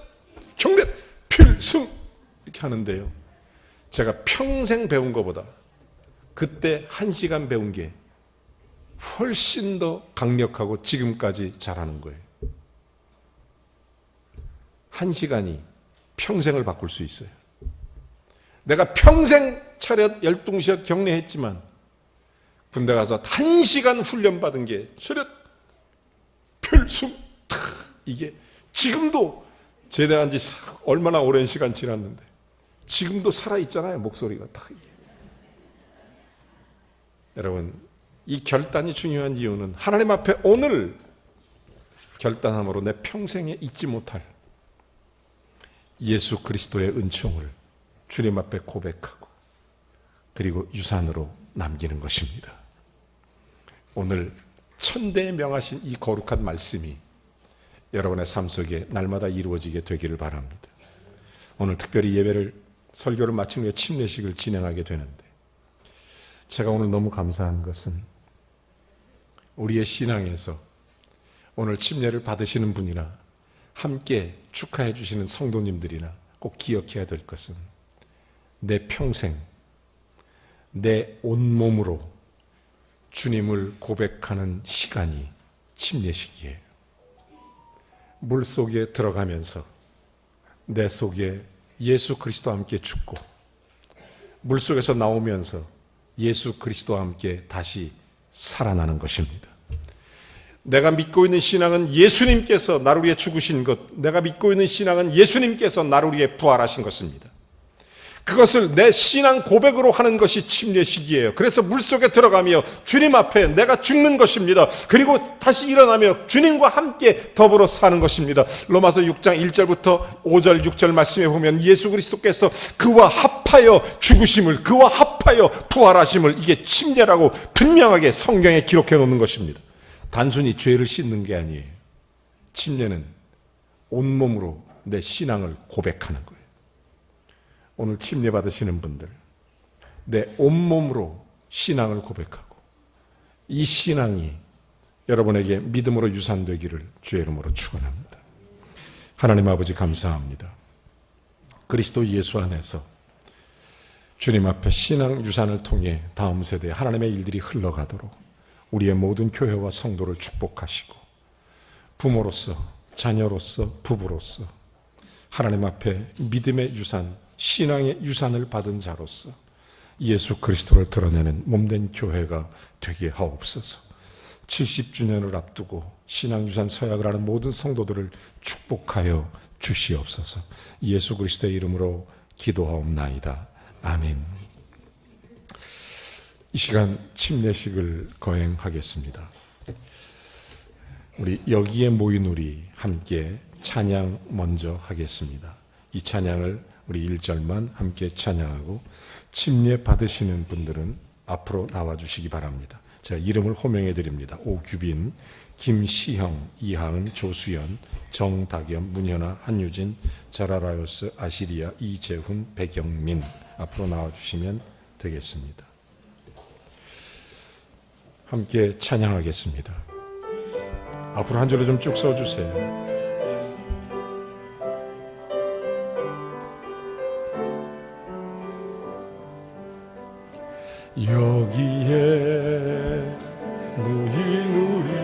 경례, 필승 이렇게 하는데요, 제가 평생 배운 것보다 그때 1시간 배운 게 훨씬 더 강력하고 지금까지 잘하는 거예요. 1시간이 평생을 바꿀 수 있어요. 내가 평생 차렷 열중시역 경례했지만 군대 가서 1시간 훈련받은 게 차렷 필수 이게 지금도 제대한 지 얼마나 오랜 시간 지났는데 지금도 살아있잖아요. 목소리가 다. 여러분, 이 결단이 중요한 이유는 하나님 앞에 오늘 결단함으로 내 평생에 잊지 못할 예수 그리스도의 은총을 주님 앞에 고백하고 그리고 유산으로 남기는 것입니다. 오늘 천대에 명하신 이 거룩한 말씀이 여러분의 삶 속에 날마다 이루어지게 되기를 바랍니다. 오늘 특별히 설교를 마친 후에 침례식을 진행하게 되는데 제가 오늘 너무 감사한 것은 우리의 신앙에서 오늘 침례를 받으시는 분이나 함께 축하해 주시는 성도님들이나 꼭 기억해야 될 것은 내 평생 내 온몸으로 주님을 고백하는 시간이 침례식이에요. 물속에 들어가면서 내 속에 예수 그리스도와 함께 죽고 물속에서 나오면서 예수 그리스도와 함께 다시 살아나는 것입니다. 내가 믿고 있는 신앙은 예수님께서 나를 위해 죽으신 것, 내가 믿고 있는 신앙은 예수님께서 나를 위해 부활하신 것입니다. 그것을 내 신앙 고백으로 하는 것이 침례식이에요. 그래서 물속에 들어가며 주님 앞에 내가 죽는 것입니다. 그리고 다시 일어나며 주님과 함께 더불어 사는 것입니다. 로마서 6장 1절부터 5절 6절 말씀에 보면 예수 그리스도께서 그와 합하여 죽으심을, 그와 합하여 부활하심을, 이게 침례라고 분명하게 성경에 기록해 놓는 것입니다. 단순히 죄를 씻는 게 아니에요. 침례는 온몸으로 내 신앙을 고백하는 거예요. 오늘 침례 받으시는 분들, 내 온몸으로 신앙을 고백하고 이 신앙이 여러분에게 믿음으로 유산되기를 주의 이름으로 축원합니다. 하나님 아버지 감사합니다. 그리스도 예수 안에서 주님 앞에 신앙 유산을 통해 다음 세대에 하나님의 일들이 흘러가도록 우리의 모든 교회와 성도를 축복하시고 부모로서, 자녀로서, 부부로서 하나님 앞에 믿음의 유산, 신앙의 유산을 받은 자로서 예수 그리스도를 드러내는 몸된 교회가 되게 하옵소서. 70주년을 앞두고 신앙유산 서약을 하는 모든 성도들을 축복하여 주시옵소서. 예수 그리스도의 이름으로 기도하옵나이다. 아멘. 이 시간 침례식을 거행하겠습니다. 우리 여기에 모인 우리 함께 찬양 먼저 하겠습니다. 이 찬양을 우리 1절만 함께 찬양하고 침례 받으시는 분들은 앞으로 나와주시기 바랍니다. 제가 이름을 호명해 드립니다. 오규빈, 김시형, 이하은, 조수연, 정다겸, 문현아, 한유진, 자라라요스, 아시리아, 이재훈, 백영민 앞으로 나와주시면 되겠습니다. 함께 찬양하겠습니다. 앞으로 한 줄로 좀 쭉 써주세요. 여기에 모인 우리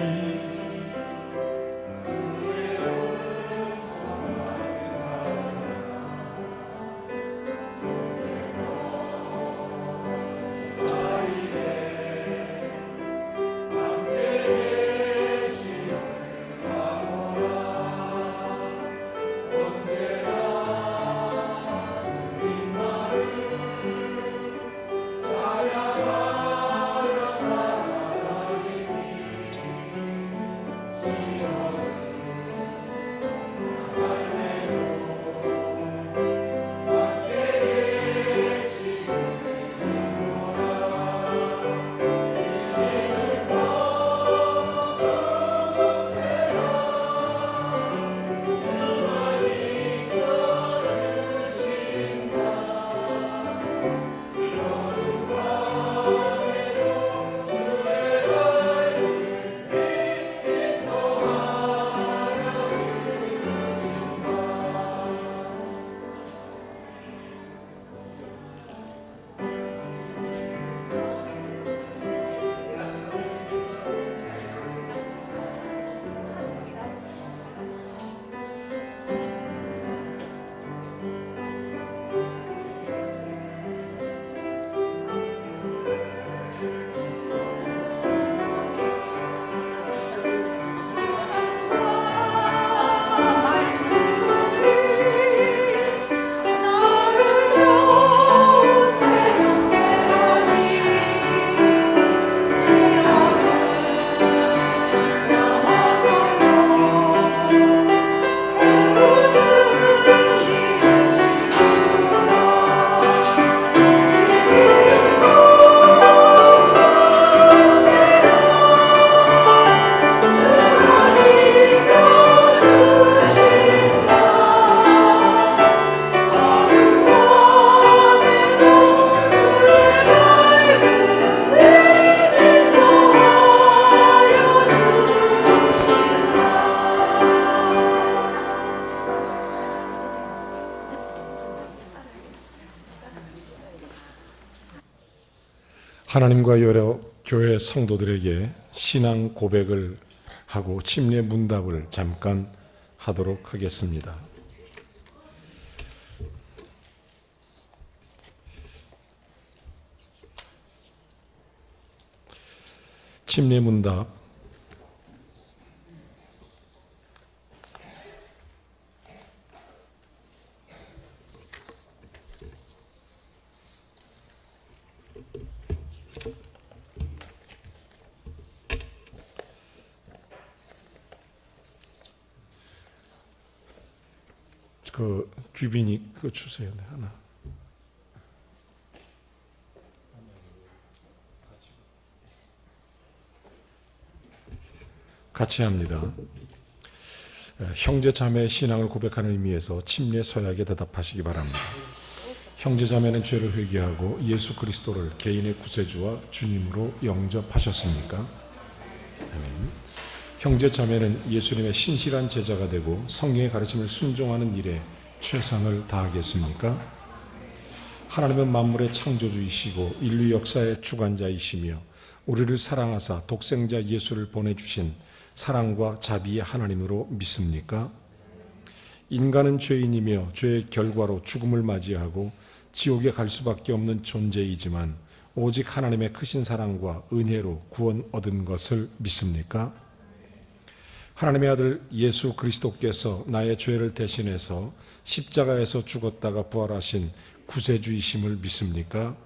하나님과 여러 교회 성도들에게 신앙 고백을 하고 침례 문답을 잠깐 하도록 하겠습니다. 침례 문답. 그 귀빈이 그거 주세요. 네, 하나. 같이 합니다. 형제 자매의 신앙을 고백하는 의미에서 침례 서약에 대답하시기 바랍니다. 형제 자매는 죄를 회개하고 예수 그리스도를 개인의 구세주와 주님으로 영접하셨습니까? 아멘. 형제 자매는 예수님의 신실한 제자가 되고 성경의 가르침을 순종하는 일에 최선을 다하겠습니까? 하나님은 만물의 창조주이시고 인류 역사의 주관자이시며 우리를 사랑하사 독생자 예수를 보내주신 사랑과 자비의 하나님으로 믿습니까? 인간은 죄인이며 죄의 결과로 죽음을 맞이하고 지옥에 갈 수밖에 없는 존재이지만 오직 하나님의 크신 사랑과 은혜로 구원 얻은 것을 믿습니까? 하나님의 아들 예수 그리스도께서 나의 죄를 대신해서 십자가에서 죽었다가 부활하신 구세주이심을 믿습니까?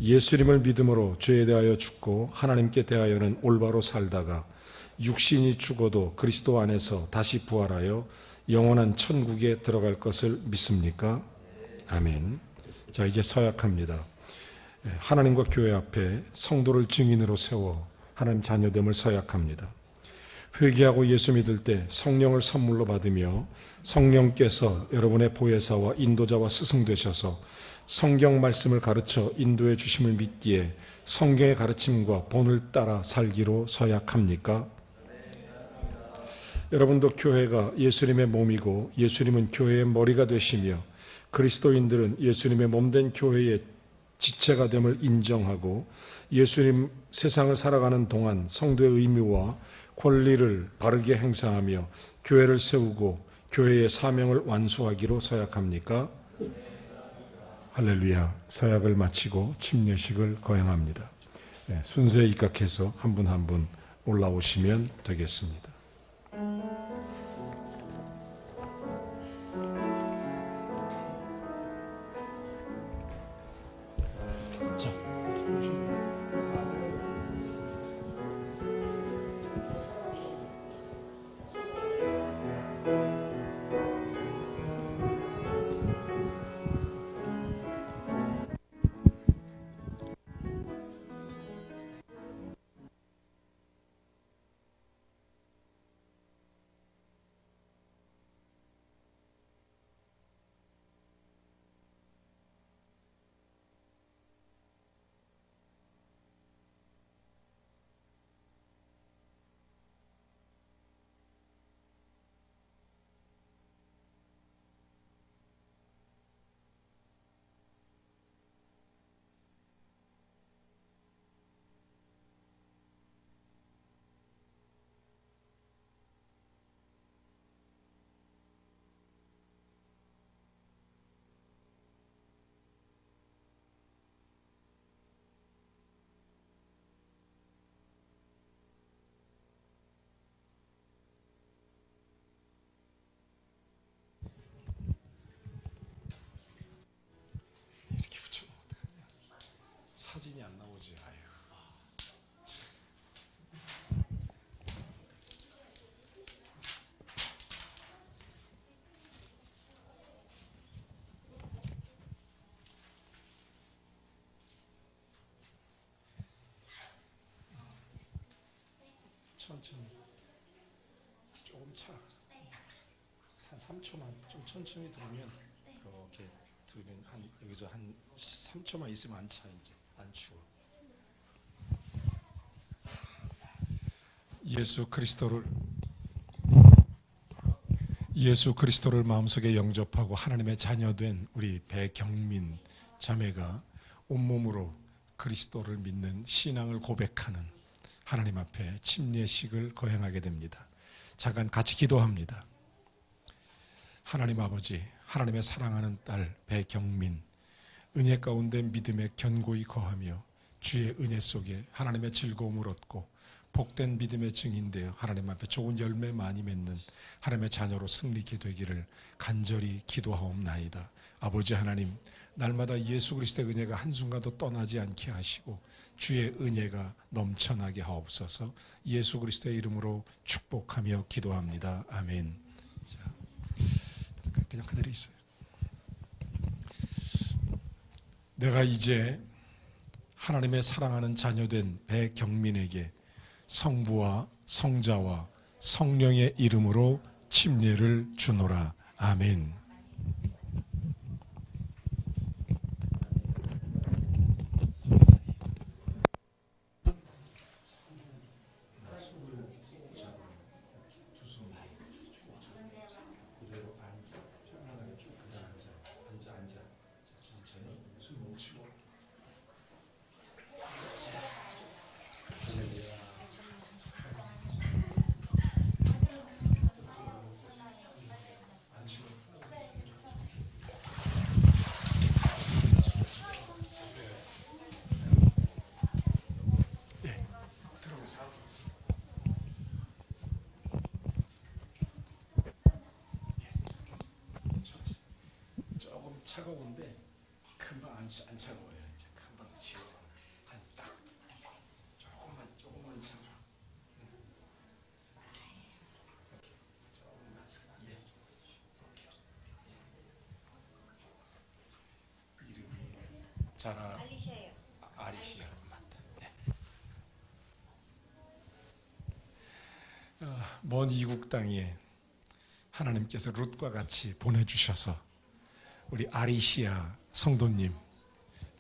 예수님을 믿음으로 죄에 대하여 죽고 하나님께 대하여는 올바로 살다가 육신이 죽어도 그리스도 안에서 다시 부활하여 영원한 천국에 들어갈 것을 믿습니까? 아멘. 자, 이제 서약합니다. 하나님과 교회 앞에 성도를 증인으로 세워 하나님 자녀됨을 서약합니다. 회개하고 예수 믿을 때 성령을 선물로 받으며 성령께서 여러분의 보혜사와 인도자와 스승 되셔서 성경 말씀을 가르쳐 인도해 주심을 믿기에 성경의 가르침과 본을 따라 살기로 서약합니까? 여러분도 교회가 예수님의 몸이고 예수님은 교회의 머리가 되시며 그리스도인들은 예수님의 몸된 교회의 지체가 됨을 인정하고 예수님 세상을 살아가는 동안 성도의 의무와 권리를 바르게 행사하며 교회를 세우고 교회의 사명을 완수하기로 서약합니까? 할렐루야. 서약을 마치고 침례식을 거행합니다. 순서에 입각해서 한 분 한 분 올라오시면 되겠습니다. 사진이 안 나오지. 아유. 천천히. 조금 차. 한 3초만 좀 천천히 들으면 이렇게 들으면 한 여기서 한 3초만 있으면 안 차 이제. 안 추워. 예수 그리스도를 마음속에 영접하고 하나님의 자녀된 우리 배경민 자매가 온몸으로 그리스도를 믿는 신앙을 고백하는 하나님 앞에 침례식을 거행하게 됩니다. 잠깐 같이 기도합니다. 하나님 아버지, 하나님의 사랑하는 딸 배경민, 은혜 가운데 믿음에 견고히 거하며 주의 은혜 속에 하나님의 즐거움을 얻고 복된 믿음의 증인되어 하나님 앞에 좋은 열매 많이 맺는 하나님의 자녀로 승리케 되기를 간절히 기도하옵나이다. 아버지 하나님, 날마다 예수 그리스도의 은혜가 한순간도 떠나지 않게 하시고 주의 은혜가 넘쳐나게 하옵소서. 예수 그리스도의 이름으로 축복하며 기도합니다. 아멘. 자, 그냥 그대로 있어요. 내가 이제 하나님의 사랑하는 자녀된 배경민에게 성부와 성자와 성령의 이름으로 침례를 주노라. 아멘. 조금 차가운데 금방 안 차가워요. 이제 금방 지워. 한딱 조금만 참아. 조금만. 예. 이름이 자라 알리샤예요. 아리시아 맞다. 네. 먼 이국 땅에 하나님께서 룻과 같이 보내주셔서 우리 아리시아 성도님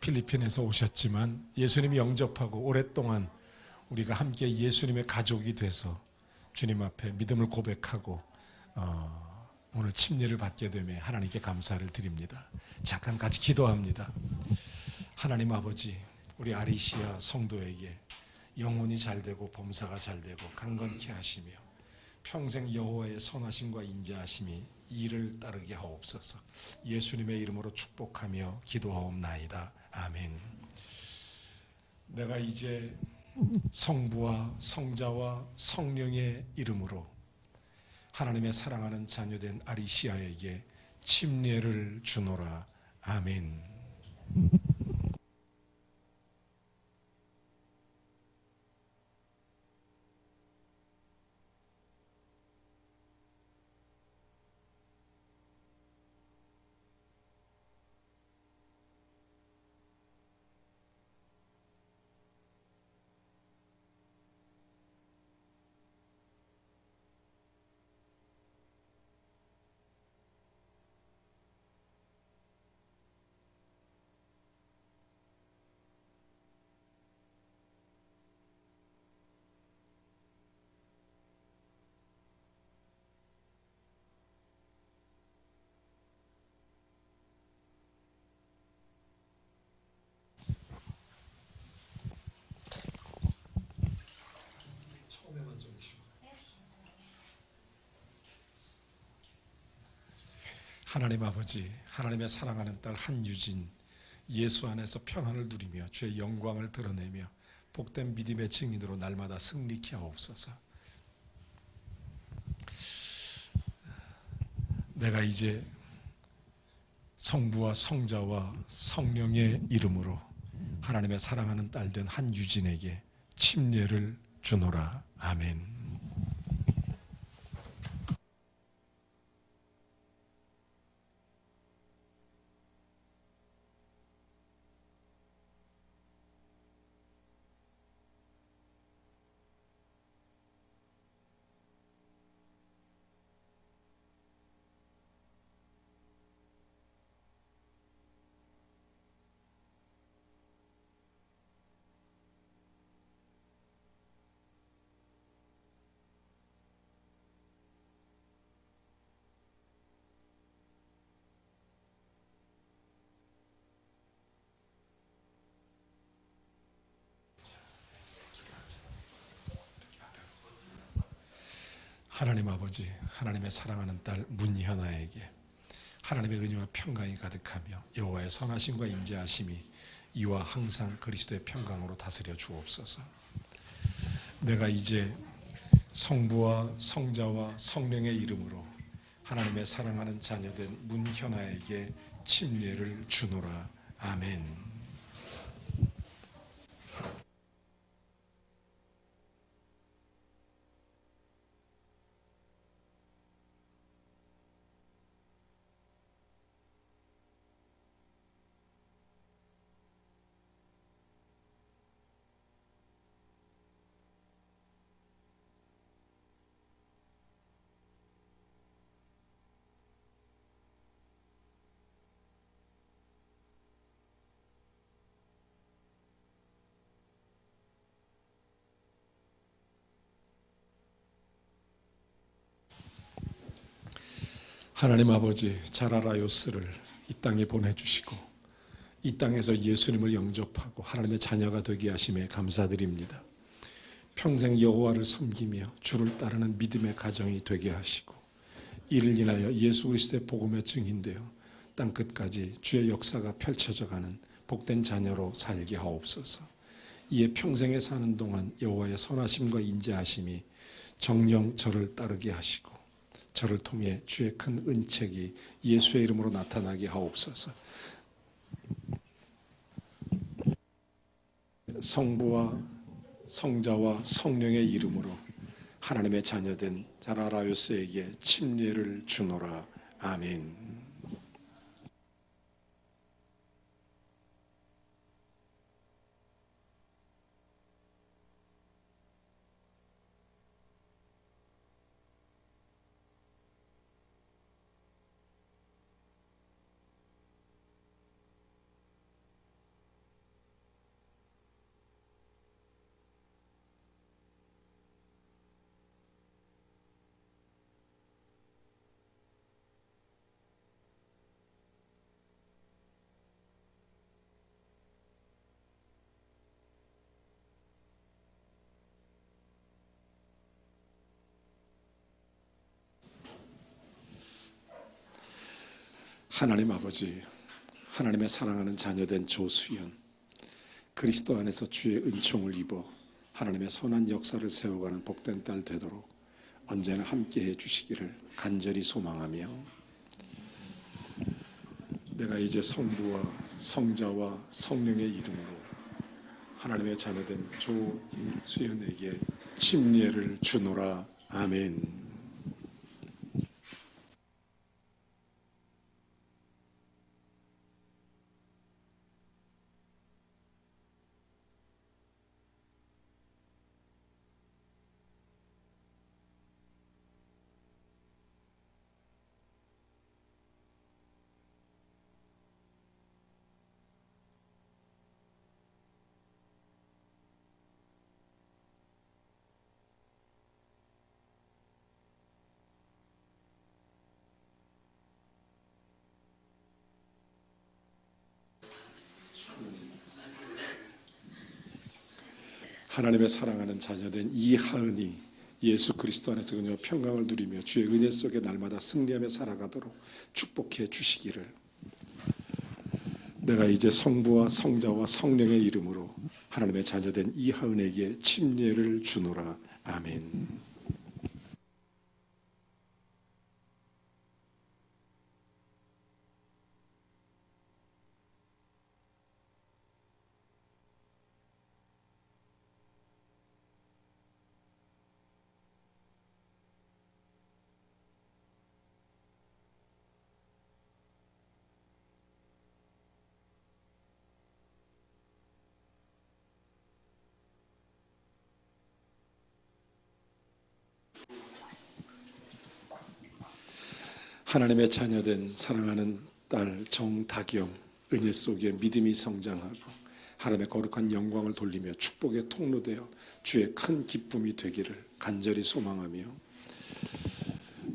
필리핀에서 오셨지만 예수님이 영접하고 오랫동안 우리가 함께 예수님의 가족이 돼서 주님 앞에 믿음을 고백하고 오늘 침례를 받게 되며 하나님께 감사를 드립니다. 잠깐 같이 기도합니다. 하나님 아버지, 우리 아리시아 성도에게 영혼이 잘되고 범사가 잘되고 강건케 하시며 평생 여호와의 선하심과 인자하심이 이를 따르게 하옵소서. 예수님의 이름으로 축복하며 기도하옵나이다. 아멘. 내가 이제 성부와 성자와 성령의 이름으로 하나님의 사랑하는 자녀된 아리시아에게 침례를 주노라. 아멘. 하나님 아버지, 하나님의 사랑하는 딸 한유진, 예수 안에서 평안을 누리며 주의 영광을 드러내며 복된 믿음의 증인으로 날마다 승리케 하옵소서. 내가 이제 성부와 성자와 성령의 이름으로 하나님의 사랑하는 딸된 한유진에게 침례를 주노라. 아멘. 하나님 아버지, 하나님의 사랑하는 딸 문현아에게 하나님의 은혜와 평강이 가득하며 여호와의 선하심과 인자하심이 이와 항상 그리스도의 평강으로 다스려 주옵소서. 내가 이제 성부와 성자와 성령의 이름으로 하나님의 사랑하는 자녀된 문현아에게 침례를 주노라. 아멘. 하나님 아버지, 자라라요스를 이 땅에 보내주시고 이 땅에서 예수님을 영접하고 하나님의 자녀가 되게 하심에 감사드립니다. 평생 여호와를 섬기며 주를 따르는 믿음의 가정이 되게 하시고 이를 인하여 예수 그리스도의 복음에 증인되어 땅끝까지 주의 역사가 펼쳐져가는 복된 자녀로 살게 하옵소서. 이에 평생에 사는 동안 여호와의 선하심과 인자하심이 정령 저를 따르게 하시고 저를 통해 주의 큰 은책이 예수의 이름으로 나타나게 하옵소서. 성부와 성자와 성령의 이름으로 하나님의 자녀된 자라라요스에게 침례를 주노라. 아멘. 하나님 아버지, 하나님의 사랑하는 자녀된 조수연, 그리스도 안에서 주의 은총을 입어 하나님의 선한 역사를 세워가는 복된 딸 되도록 언제나 함께해 주시기를 간절히 소망하며 내가 이제 성부와 성자와 성령의 이름으로 하나님의 자녀된 조수연에게 침례를 주노라. 아멘. 하나님의 사랑하는 자녀된 이하은이 예수 그리스도 안에서 그녀 평강을 누리며 주의 은혜 속에 날마다 승리하며 살아가도록 축복해 주시기를. 내가 이제 성부와 성자와 성령의 이름으로 하나님의 자녀된 이하은에게 침례를 주노라. 아멘. 하나님의 자녀된 사랑하는 딸 정다경, 은혜 속에 믿음이 성장하고 하나님의 거룩한 영광을 돌리며 축복의 통로되어 주의 큰 기쁨이 되기를 간절히 소망하며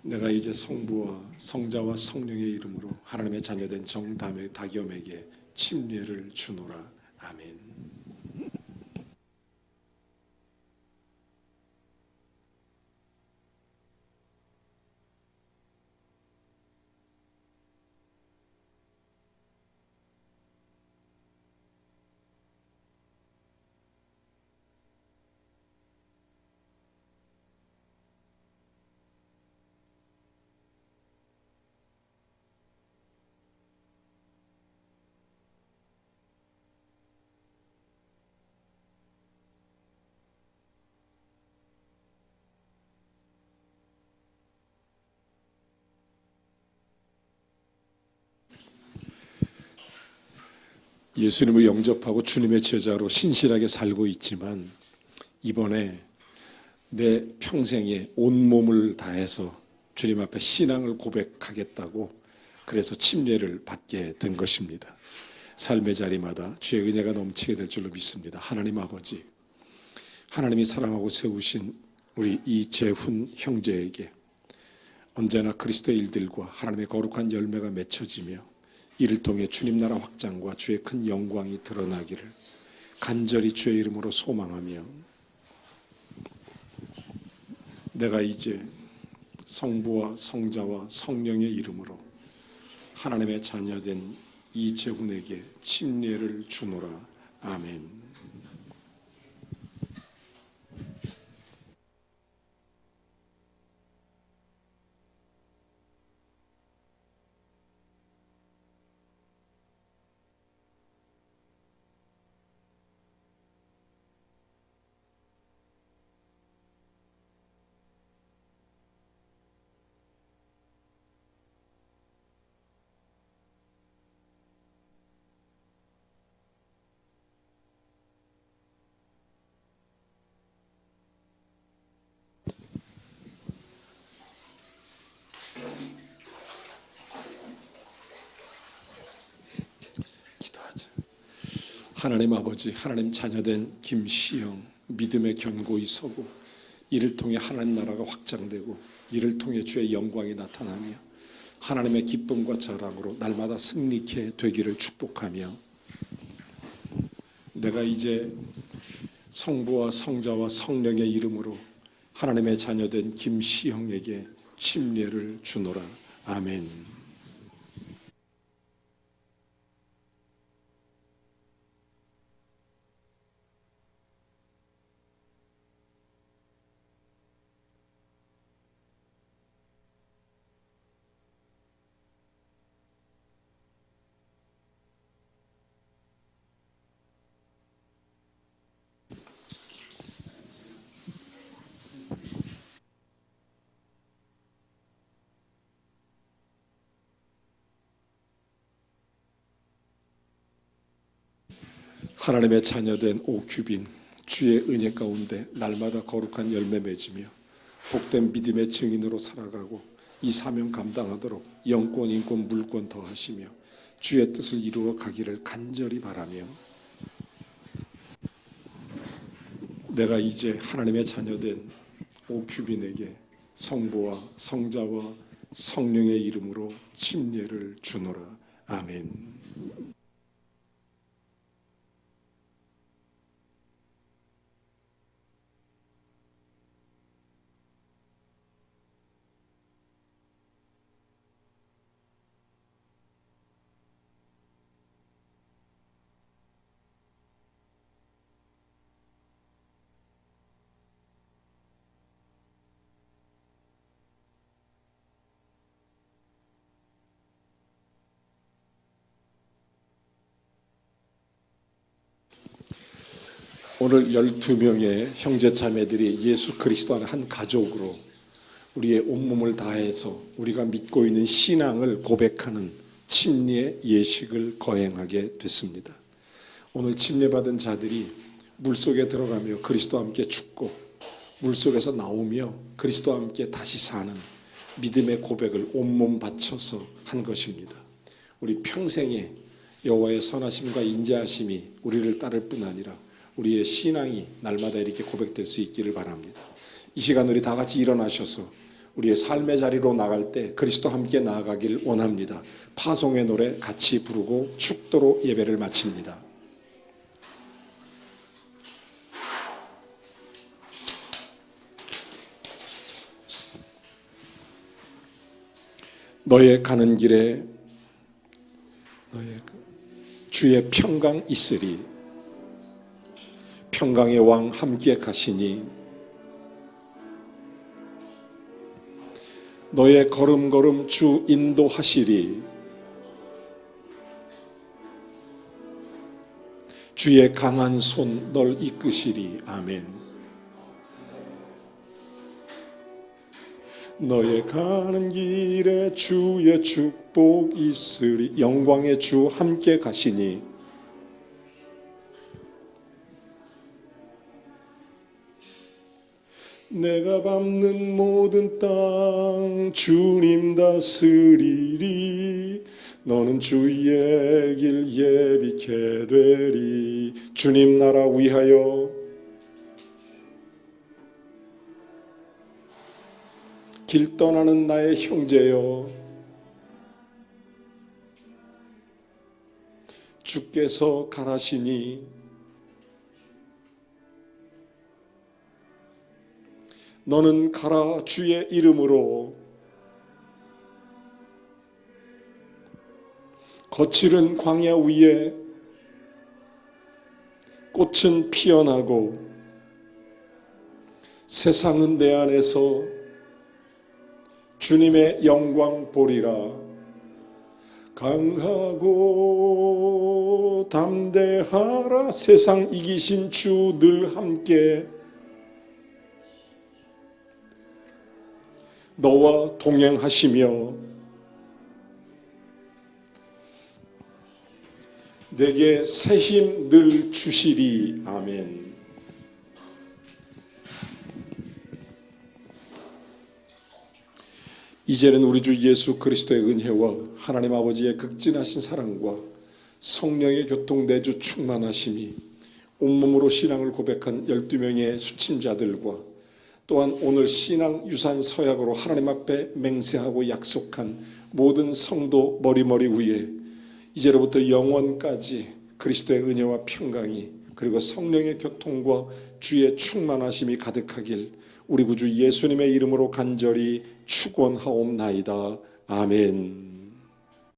내가 이제 성부와 성자와 성령의 이름으로 하나님의 자녀된 정다겸에게 침례를 주노라. 아멘. 예수님을 영접하고 주님의 제자로 신실하게 살고 있지만 이번에 내 평생에 온몸을 다해서 주님 앞에 신앙을 고백하겠다고 그래서 침례를 받게 된 것입니다. 삶의 자리마다 주의 은혜가 넘치게 될 줄로 믿습니다. 하나님 아버지, 하나님이 사랑하고 세우신 우리 이재훈 형제에게 언제나 그리스도의 일들과 하나님의 거룩한 열매가 맺혀지며 이를 통해 주님 나라 확장과 주의 큰 영광이 드러나기를 간절히 주의 이름으로 소망하며, 내가 이제 성부와 성자와 성령의 이름으로 하나님의 자녀된 이재훈에게 침례를 주노라. 아멘. 기도하자. 하나님 아버지, 하나님 자녀된 김시영 믿음의 견고히 서고 이를 통해 하나님 나라가 확장되고 이를 통해 주의 영광이 나타나며 하나님의 기쁨과 자랑으로 날마다 승리케 되기를 축복하며, 내가 이제 성부와 성자와 성령의 이름으로 하나님의 자녀된 김시영에게 침례를 주노라. 아멘. 하나님의 자녀된 오규빈, 주의 은혜 가운데 날마다 거룩한 열매 맺으며 복된 믿음의 증인으로 살아가고 이 사명 감당하도록 영권, 인권, 물권 더하시며 주의 뜻을 이루어 가기를 간절히 바라며, 내가 이제 하나님의 자녀된 오규빈에게 성부와 성자와 성령의 이름으로 침례를 주노라. 아멘. 오늘 12명의 형제 자매들이 예수 그리스도 안에 한 가족으로 우리의 온몸을 다해서 우리가 믿고 있는 신앙을 고백하는 침례 예식을 거행하게 됐습니다. 오늘 침례받은 자들이 물속에 들어가며 그리스도와 함께 죽고 물속에서 나오며 그리스도와 함께 다시 사는 믿음의 고백을 온몸 바쳐서 한 것입니다. 우리 평생에 여호와의 선하심과 인자하심이 우리를 따를 뿐 아니라 우리의 신앙이 날마다 이렇게 고백될 수 있기를 바랍니다. 이 시간 우리 다 같이 일어나셔서 우리의 삶의 자리로 나갈 때 그리스도와 함께 나아가길 원합니다. 파송의 노래 같이 부르고 축도로 예배를 마칩니다. 너의 가는 길에 너의 주의 평강 있으리. 평강의 왕 함께 가시니 너의 걸음걸음 주 인도하시리. 주의 강한 손 널 이끄시리. 아멘. 너의 가는 길에 주의 축복 있으리. 영광의 주 함께 가시니 내가 밟는 모든 땅 주님 다스리리. 너는 주의 길 예비케 되리. 주님 나라 위하여 길 떠나는 나의 형제여, 주께서 가라시니 너는 가라. 주의 이름으로 거칠은 광야 위에 꽃은 피어나고 세상은 내 안에서 주님의 영광 보리라. 강하고 담대하라. 세상 이기신 주 늘 함께 너와 동행하시며 내게 새 힘 늘 주시리. 아멘. 이제는 우리 주 예수 그리스도의 은혜와 하나님 아버지의 극진하신 사랑과 성령의 교통내주 충만하심이 온몸으로 신앙을 고백한 12명의 수침자들과 또한 오늘 신앙 유산 서약으로 하나님 앞에 맹세하고 약속한 모든 성도 머리머리 위에 이제로부터 영원까지 그리스도의 은혜와 평강이 그리고 성령의 교통과 주의 충만하심이 가득하길 우리 구주 예수님의 이름으로 간절히 축원하옵나이다. 아멘.